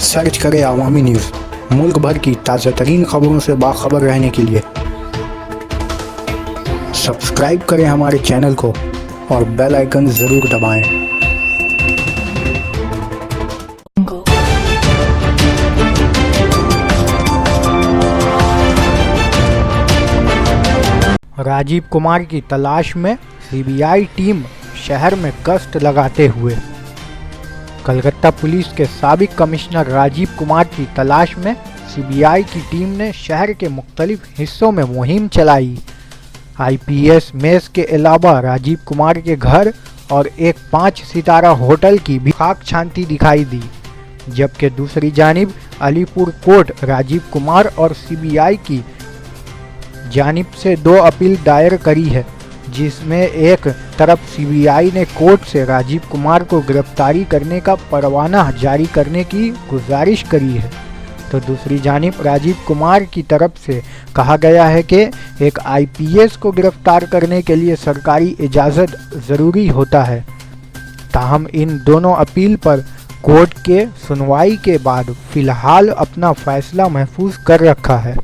Search करें अवामी news. मुल्क भर की ताज़ा तरीन खबरों से बाखबर रहने के लिए सब्सक्राइब करें हमारे चैनल को और बेल आइकन ज़रूर दबाएं। राजीव कुमार की तलाश में सीबीआई टीम शहर में गश्त लगाते हुए। कलकत्ता पुलिस के साबिक कमिश्नर राजीव कुमार की तलाश में सीबीआई की टीम ने शहर के मुख्तलिफ हिस्सों में मुहिम चलाई। आईपीएस मेस के अलावा राजीव कुमार के घर और एक 5 सितारा होटल की भी खाक छानती दिखाई दी, जबकि दूसरी जानिब अलीपुर कोर्ट राजीव कुमार और सीबीआई की जानिब से 2 अपील दायर करी है, जिसमें एक तरफ सीबीआई ने कोर्ट से राजीव कुमार को गिरफ्तारी करने का परवाना जारी करने की गुजारिश करी है, तो दूसरी जानिब राजीव कुमार की तरफ से कहा गया है कि एक आईपीएस को गिरफ्तार करने के लिए सरकारी इजाज़त ज़रूरी होता है। ताहम इन दोनों अपील पर कोर्ट के सुनवाई के बाद फ़िलहाल अपना फ़ैसला महफूज कर रखा है।